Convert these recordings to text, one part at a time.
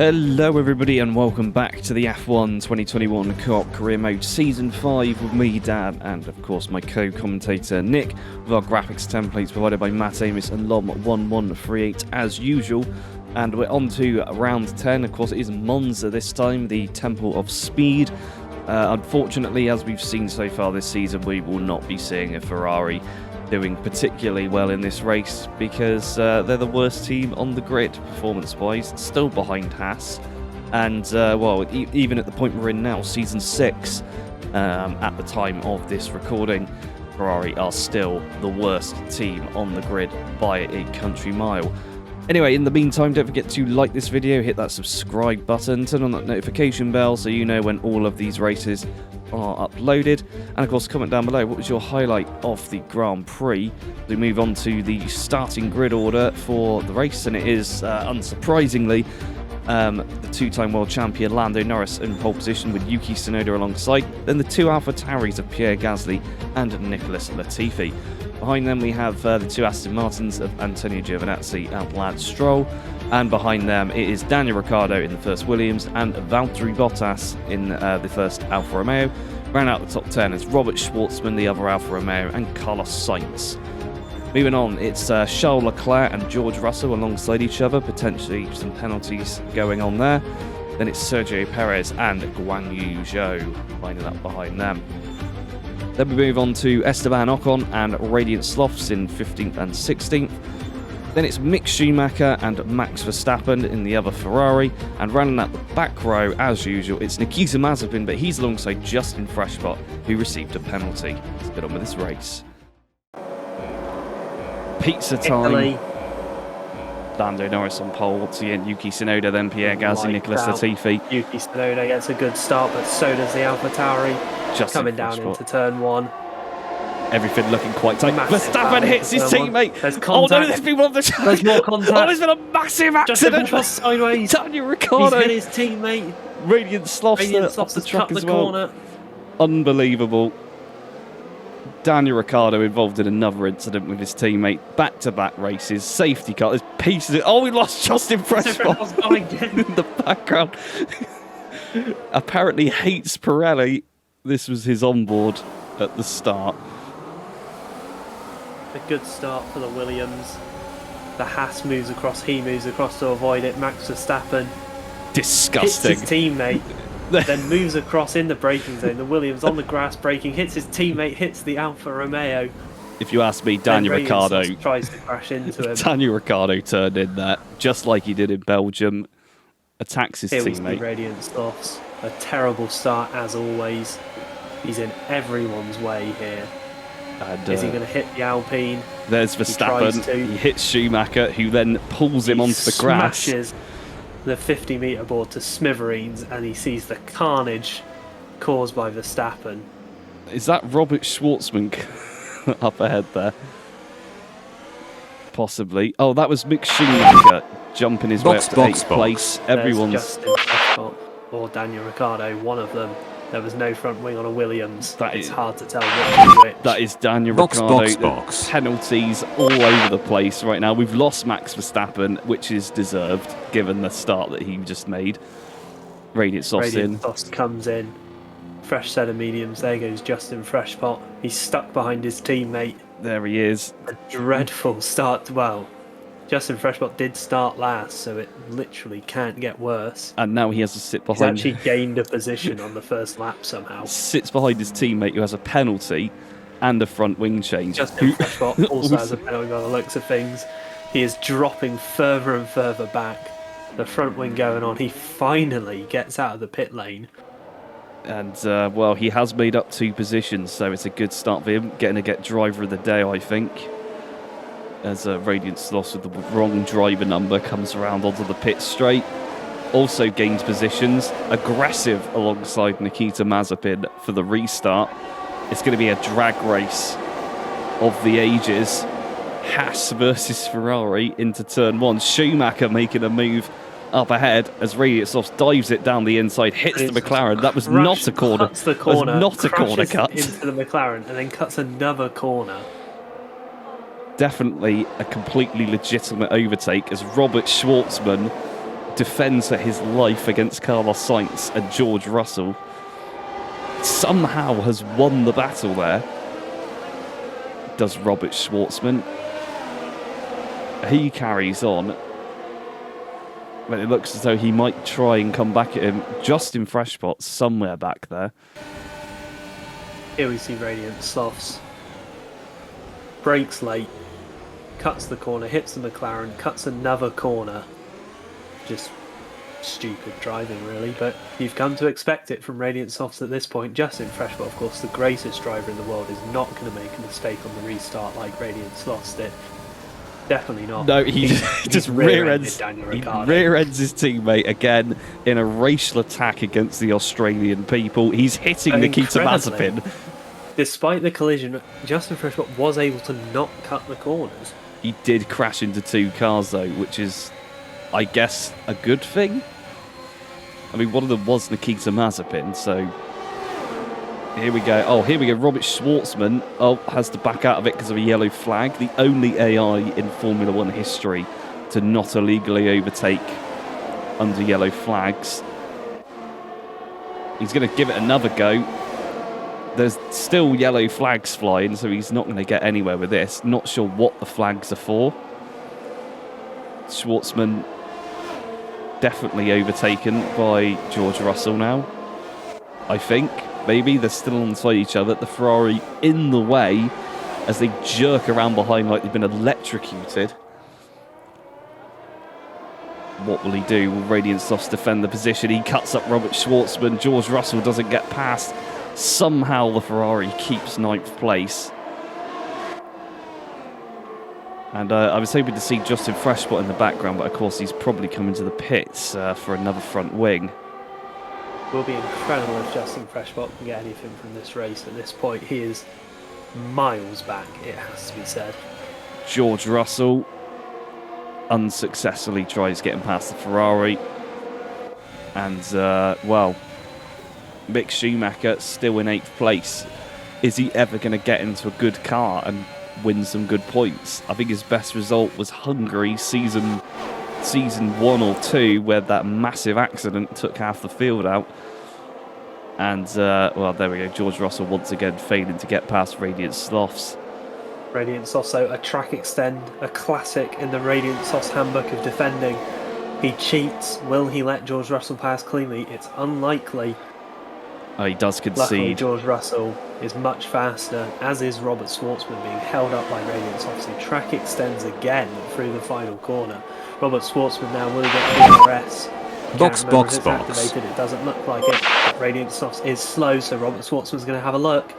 Hello everybody and welcome back to the F1 2021 Co-op Career Mode Season 5 with me, Dan, and of course my co-commentator Nick, with our graphics templates provided by Matt Amos and Lom1138 as usual. And we're on to round 10. Of course it is Monza this time, the Temple of Speed. Unfortunately, as we've seen so far this season, we will not be seeing a Ferrari doing particularly well in this race because they're the worst team on the grid performance-wise, still behind Haas, and well, even at the point we're in now, season 6, at the time of this recording, Ferrari are still the worst team on the grid by a country mile. Anyway, in the meantime, don't forget to like this video, hit that subscribe button, turn on that notification bell so you know when all of these races are uploaded, and of course comment down below what was your highlight of the Grand Prix. We move on to the starting grid order for the race, and it is unsurprisingly the two-time world champion Lando Norris in pole position with Yuki Tsunoda alongside, then the two AlphaTauris of Pierre Gasly and Nicholas Latifi. Behind them we have the two Aston Martins of Antonio Giovinazzi and Lance Stroll, and behind them it is Daniel Ricciardo in the first Williams and Valtteri Bottas in the first Alfa Romeo. Round out the top 10 is Robert Schwartzman, the other Alfa Romeo, and Carlos Sainz. Moving on, it's Charles Leclerc and George Russell alongside each other, potentially some penalties going on there. Then it's Sergio Perez and Guan Yu Zhou lining up behind them. Then we move on to Esteban Ocon and Radiant Slothz in 15th and 16th. Then it's Mick Schumacher and Max Verstappen in the other Ferrari. And running at the back row, as usual, it's Nikita Mazepin, but he's alongside Justin Freshbot, who received a penalty. Let's get on with this race. Pizza time. Italy. Lando Norris on pole, once again Yuki Tsunoda, then Pierre Gasly, Nicholas Latifi. Yuki Tsunoda gets a good start, but so does the AlphaTauri. Just coming down into turn 1. Everything looking quite tight. Verstappen hits his teammate. There's contact. Oh no, there's people on the track. There's more contact. Oh, there's been a massive accident. Just sideways. Daniel Ricciardo. He's hit his teammate. Radiant Slothz off the track as well. Corner. Unbelievable. Daniel Ricciardo involved in another incident with his teammate. Back-to-back races, safety car. There's pieces of... Oh, we lost Justin Freshbot in the background. Apparently hates Pirelli. This was his onboard at the start. A good start for the Williams. The Haas moves across, he moves across to avoid it. Max Verstappen disgusting. Hits his teammate, then moves across in the braking zone. The Williams on the grass braking, hits his teammate, hits the Alfa Romeo. If you ask me, Daniel Ricciardo tries to crash into him. Daniel Ricciardo turned in that, just like he did in Belgium. Attacks his Here teammate. Was the Radiant Slothz. A terrible start as always. He's in everyone's way here. And, is he going to hit the Alpine? There's Verstappen. He hits Schumacher, who then pulls him onto the grass. Smashes the 50-metre board to smithereens, and he sees the carnage caused by Verstappen. Is that Robert Schwartzman up ahead there? Possibly. Oh, that was Mick Schumacher jumping his way up to 8th place. Everyone's Justin Freshbot or Daniel Ricciardo, one of them. There was no front wing on a Williams. It's hard to tell which is which. That is Daniel Ricciardo. Penalties all over the place right now. We've lost Max Verstappen, which is deserved given the start that he just made. Radiant Slothz comes in. Fresh set of mediums. There goes Justin Freshbot. He's stuck behind his teammate. There he is. A dreadful start. Well, Justin Freshbot did start last, so it literally can't get worse. And now he has to sit behind... He's actually gained a position on the first lap somehow. Sits behind his teammate who has a penalty and a front wing change. Justin Freshbot also has a penalty by the looks of things. He is dropping further and further back. The front wing going on. He finally gets out of the pit lane. And, well, he has made up 2 positions, so it's a good start for him. Getting to get driver of the day, I think. As Radiant Slothz with the wrong driver number comes around onto the pit straight. Also gains positions. Aggressive alongside Nikita Mazepin for the restart. It's going to be a drag race of the ages. Haas versus Ferrari into turn 1. Schumacher making a move up ahead as Radiant Slothz dives it down the inside, hits the McLaren. That was not a corner. Cuts the corner. That was not a corner cut. Into the McLaren and then cuts another corner. Definitely a completely legitimate overtake as Robert Schwartzman defends for his life against Carlos Sainz and George Russell, somehow has won the battle there. Does Robert Schwartzman. He carries on. But it looks as though he might try and come back at him. Justin Freshpot somewhere back there. Here we see Radiant Slothz. Brakes late. Cuts the corner, hits the McLaren, cuts another corner. Just stupid driving, really, but you've come to expect it from Radiant Slothz at this point. Justin Freshpot, of course, the greatest driver in the world, is not going to make a mistake on the restart like Radiant Slothz did. Definitely not. No, he just rear-ends his teammate again in a racial attack against the Australian people. He's hitting Nikita Mazepin. Despite the collision, Justin Freshpot was able to not cut the corners. He did crash into 2 cars, though, which is, I guess, a good thing. I mean, one of them was Nikita Mazepin, so here we go. Oh, here we go. Robert Schwartzman has to back out of it because of a yellow flag. The only AI in Formula 1 history to not illegally overtake under yellow flags. He's going to give it another go. There's still yellow flags flying, so he's not going to get anywhere with this. Not sure what the flags are for. Schwartzman definitely overtaken by George Russell now, I think. Maybe they're still alongside each other. The Ferrari in the way as they jerk around behind like they've been electrocuted. What will he do? Will Radiant Slothz defend the position? He cuts up Robert Schwartzman. George Russell doesn't get past. Somehow the Ferrari keeps 9th place. And I was hoping to see Justin Freshpot in the background, but of course he's probably coming to the pits for another front wing. It will be incredible if Justin Freshpot can get anything from this race at this point. He is miles back, it has to be said. George Russell unsuccessfully tries getting past the Ferrari. And, well, Mick Schumacher still in 8th place. Is he ever going to get into a good car and win some good points? I think his best result was Hungary season 1 or 2, where that massive accident took half the field out. And, well, there we go. George Russell once again failing to get past Radiant Slothz. Radiant Slothz, a track extend, a classic in the Radiant Slothz handbook of defending. He cheats. Will he let George Russell pass cleanly? It's unlikely. Oh, he does concede. Luckily, George Russell is much faster, as is Robert Schwartzman, being held up by Radiant Slothz. The track extends again through the final corner. Robert Schwartzman now will get NORRIS. Box. Activated. It doesn't look like it. But Radiant Slothz is slow, so Robert Schwartzman's going to have a look.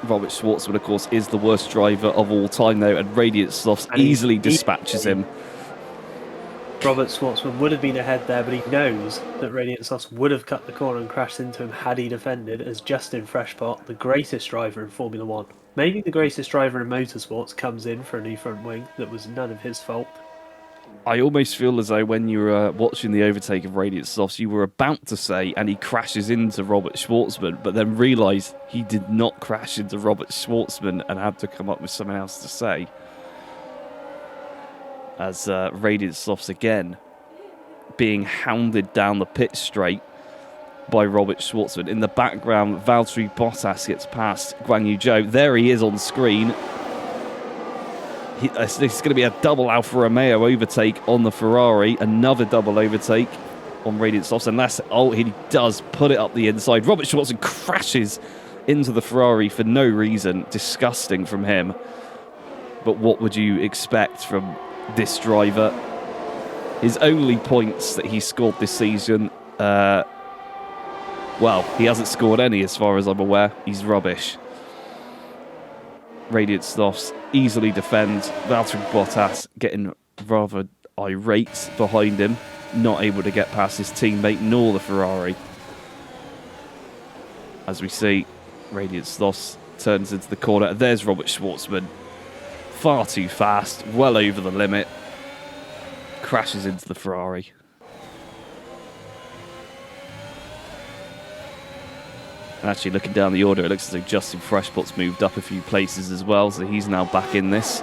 Robert Schwartzman, of course, is the worst driver of all time, though, and Radiant Slothz easily dispatches him. Robert Schwartzman would have been ahead there, but he knows that Radiant Slothz would have cut the corner and crashed into him had he defended, as Justin Freshpot, the greatest driver in Formula 1, maybe the greatest driver in motorsports, comes in for a new front wing that was none of his fault. I almost feel as though when you were watching the overtake of Radiant Slothz, you were about to say, and he crashes into Robert Schwartzman, but then realised he did not crash into Robert Schwartzman and had to come up with something else to say. As Radiant Slothz again being hounded down the pit straight by Robert Schwartzman. In the background, Valtteri Bottas gets past Guan Yu Zhou. There he is on screen. It's going to be a double Alfa Romeo overtake on the Ferrari. Another double overtake on Radiant Slothz. And he does put it up the inside. Robert Schwartzman crashes into the Ferrari for no reason. Disgusting from him. But what would you expect from this driver? His only points that he scored this season, well, he hasn't scored any as far as I'm aware. He's rubbish. Radiant Slothz easily defends. Valtteri Bottas getting rather irate behind him, not able to get past his teammate nor the Ferrari. As we see, Radiant Slothz turns into the corner. There's Robert Schwartzman. Far too fast, well over the limit. Crashes into the Ferrari. And actually, looking down the order, it looks as though Justin Freshpot's moved up a few places as well, so he's now back in this.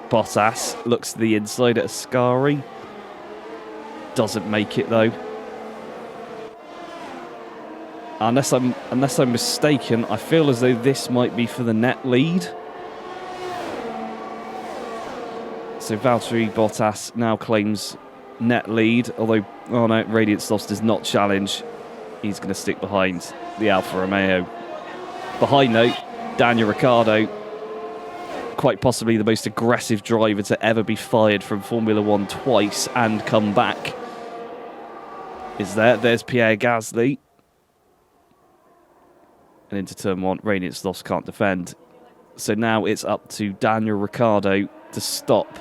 Bottas looks to the inside at Ascari. Doesn't make it though. Unless I'm mistaken, I feel as though this might be for the net lead. So Valtteri Bottas now claims net lead, although, oh no, Radiant Slothz does not challenge. He's going to stick behind the Alfa Romeo. Behind though, Daniel Ricciardo, quite possibly the most aggressive driver to ever be fired from Formula One twice and come back. Is there? There's Pierre Gasly. And into turn one, Radiant Slothz can't defend. So now it's up to Daniel Ricciardo to stop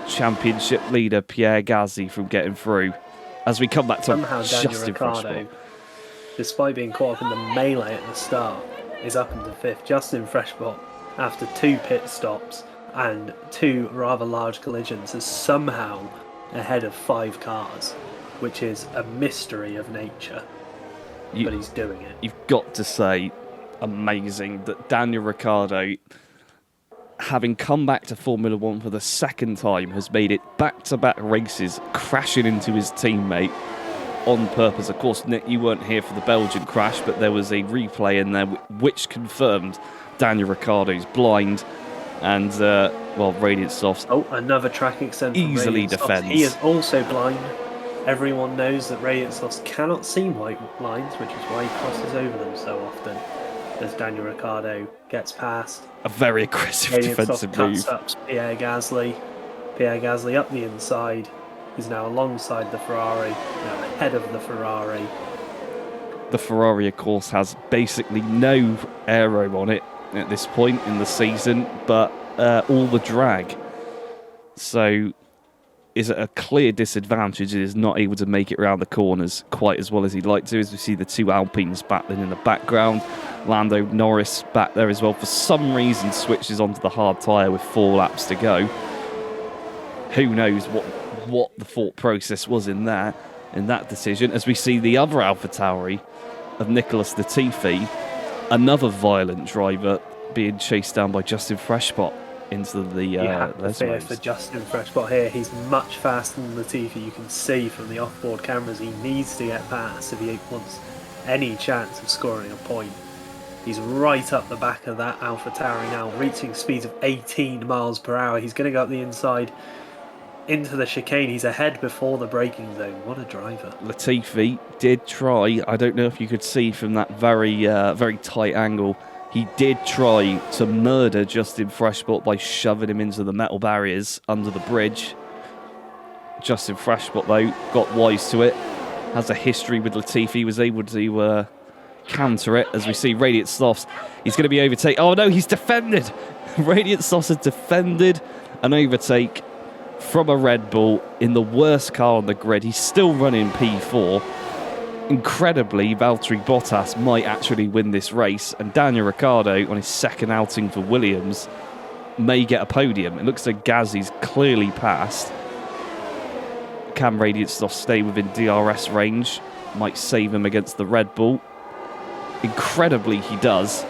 championship leader Pierre Gasly from getting through. As we come back to somehow Daniel Justin Ricciardo, despite being caught up in the melee at the start, is up into fifth. Justin Freshbot, after 2 pit stops and 2 rather large collisions, is somehow ahead of 5 cars, which is a mystery of nature. But he's doing it. You've got to say, amazing that Daniel Ricciardo, having come back to Formula One for the 2nd time, has made it back-to-back races, crashing into his teammate on purpose. Of course, Nick, you weren't here for the Belgian crash, but there was a replay in there which confirmed Daniel Ricciardo's blind, and, well, Radiant Slothz... Oh, another track extend easily defends. He is also blind. Everyone knows that Radiant Slothz cannot see white lines, which is why he crosses over them so often. As Daniel Ricciardo gets past. A very aggressive defensive move. Cuts up Pierre Gasly. Pierre Gasly up the inside. He's now alongside the Ferrari, now ahead of the Ferrari. The Ferrari, of course, has basically no aero on it at this point in the season, but all the drag. So is at a clear disadvantage. It is not able to make it around the corners quite as well as he'd like to, as we see the 2 Alpines battling in the background. Lando Norris back there as well. For some reason, switches onto the hard tyre with 4 laps to go. Who knows what the thought process was in that decision, as we see the other AlphaTauri of Nicholas Latifi, another violent driver, being chased down by Justin Freshbot into the you have to fear for Justin Freshbot here. He's much faster than Latifi. You can see from the off-board cameras he needs to get past if he wants any chance of scoring a point. He's right up the back of that AlphaTauri now, reaching speeds of 18 miles per hour. He's going to go up the inside into the chicane. He's ahead before the braking zone. What a driver. Latifi did try, I don't know if you could see from that very tight angle, he did try to murder Justin Freshbot by shoving him into the metal barriers under the bridge. Justin Freshbot, though, got wise to it. Has a history with Latifi, was able to counter it, as we see Radiant Slothz. He's going to be overtaken. Oh no, he's defended! Radiant Slothz has defended an overtake from a Red Bull in the worst car on the grid. He's still running P4. Incredibly, Valtteri Bottas might actually win this race, and Daniel Ricciardo, on his 2nd outing for Williams, may get a podium. It looks like Gasly's clearly passed. Can Radiant Slothz stay within DRS range? Might save him against the Red Bull. Incredibly, he does.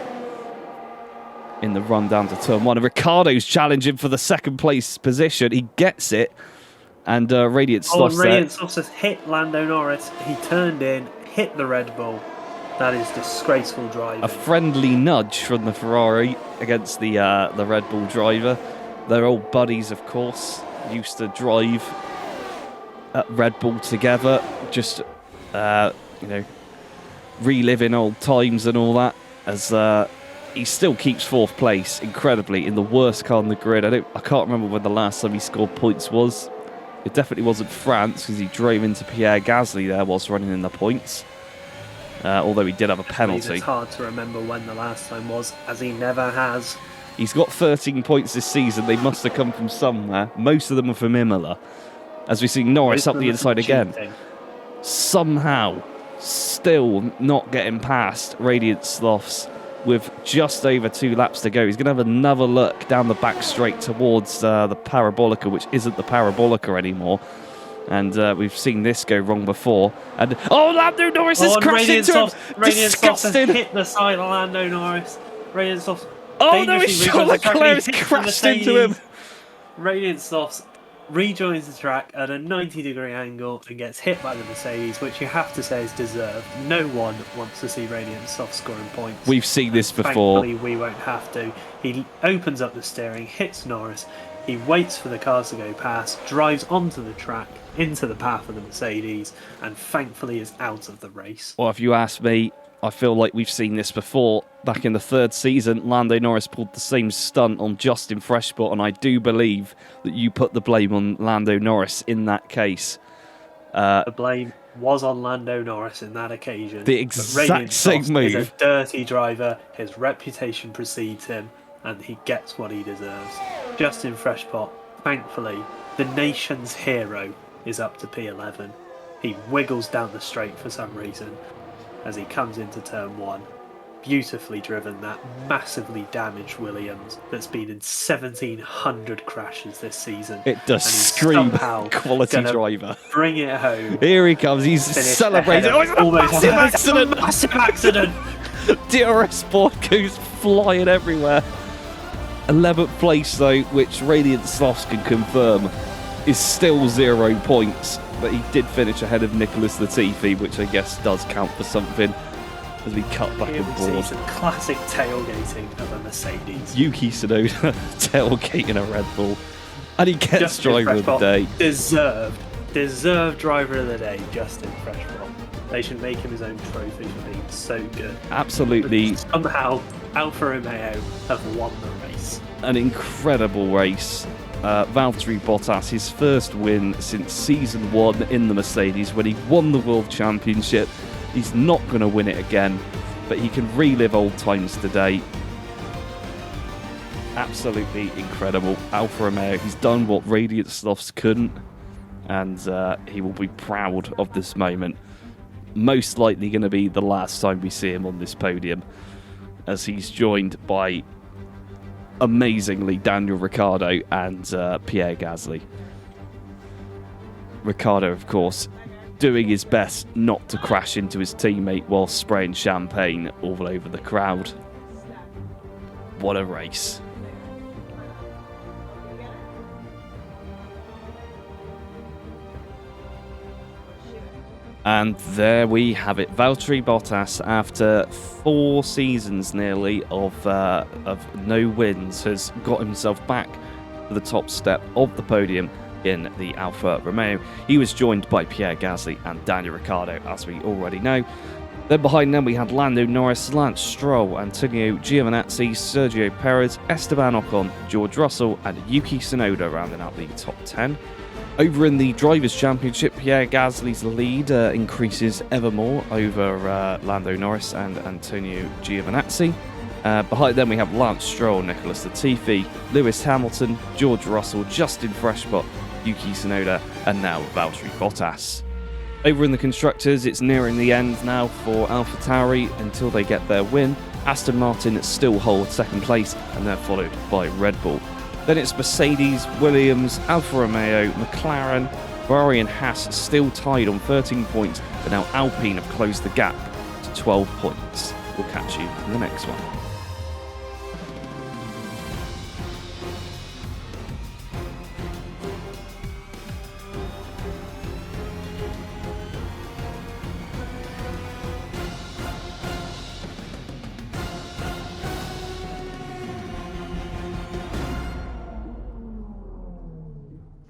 In the run down to turn 1. And Ricciardo's challenging for the 2nd place position. He gets it. And Radiant Slothz Radiant Slothz has hit Lando Norris. He turned in, hit the Red Bull. That is disgraceful driving. A friendly nudge from the Ferrari against the Red Bull driver. They're old buddies, of course. Used to drive at Red Bull together. Just, reliving old times and all that. As he still keeps 4th place, incredibly, in the worst car on the grid. I can't remember when the last time he scored points was. It definitely wasn't France, because he drove into Pierre Gasly there whilst running in the points. Although he did have a penalty. It's hard to remember when the last time was, as he never has. He's got 13 points this season. They must have come from somewhere. Most of them are from Imola. As we see Norris up the inside again. Somehow, still not getting past Radiant Slothz with just over 2 laps to go. He's going to have another look down the back straight towards the Parabolica, which isn't the Parabolica anymore. And we've seen this go wrong before. And Lando Norris has crashed into him! Radiant Slothz has hit the side of Lando Norris. Radiant Slothz. Oh no, Charles Leclerc has crashed into him! Radiant Slothz rejoins the track at a 90-degree angle and gets hit by the Mercedes, which you have to say is deserved. No one wants to see Radiant Slothz scoring points. We've seen this before. Thankfully, we won't have to. He opens up the steering, hits Norris. He waits for the cars to go past, drives onto the track, into the path of the Mercedes, and thankfully is out of the race. Well, if you ask me, I feel like we've seen this before. Back in the third season, Lando Norris pulled the same stunt on Justin Freshbot, and I do believe that you put the blame on Lando Norris in that case. The blame was on Lando Norris in that occasion. The exact same move. He's a dirty driver, his reputation precedes him, and he gets what he deserves. Justin Freshbot, thankfully, the nation's hero, is up to P11. He wiggles down the straight for some reason as he comes into turn 1. Beautifully driven, that massively damaged Williams that's been in 1,700 crashes this season. It does scream quality driver. Bring it home. Here he comes, he's celebrating. Oh, it's a massive accident! DRS board goes flying everywhere. 11th place though, which Radiant Slothz can confirm, is still 0 points. But he did finish ahead of Nicholas Latifi, which I guess does count for something as we cut back Here and we forth. see some classic tailgating of a Mercedes. Yuki Tsunoda tailgating a Red Bull. And he gets Justin driver of the day. Deserved driver of the day, Justin Freshbot. They should make him his own trophy for being so good. Absolutely. But somehow, Alfa Romeo have won the race. An incredible race. Valtteri Bottas, his first win since season 1 in the Mercedes when he won the World Championship. He's not going to win it again, but he can relive old times today. Absolutely incredible. Alfa Romeo, he's done what Radiant Slothz couldn't, and he will be proud of this moment. Most likely going to be the last time we see him on this podium, as he's joined by, amazingly, Daniel Ricciardo and Pierre Gasly. Ricciardo, of course, doing his best not to crash into his teammate while spraying champagne all over the crowd. What a race. And there we have it. Valtteri Bottas, after 4 seasons nearly of no wins, has got himself back to the top step of the podium in the Alfa Romeo. He was joined by Pierre Gasly and Daniel Ricciardo, as we already know. Then behind them we had Lando Norris, Lance Stroll, Antonio Giovinazzi, Sergio Perez, Esteban Ocon, George Russell and Yuki Tsunoda rounding out the top 10. Over in the Drivers' Championship, Pierre Gasly's lead increases ever more over Lando Norris and Antonio Giovinazzi. Behind them we have Lance Stroll, Nicholas Latifi, Lewis Hamilton, George Russell, Justin Freshbot, Yuki Tsunoda and now Valtteri Bottas. Over in the Constructors, it's nearing the end now for AlphaTauri until they get their win. Aston Martin still hold second place and they're followed by Red Bull. Then it's Mercedes, Williams, Alfa Romeo, McLaren, Ferrari and Haas still tied on 13 points, but now Alpine have closed the gap to 12 points. We'll catch you in the next one.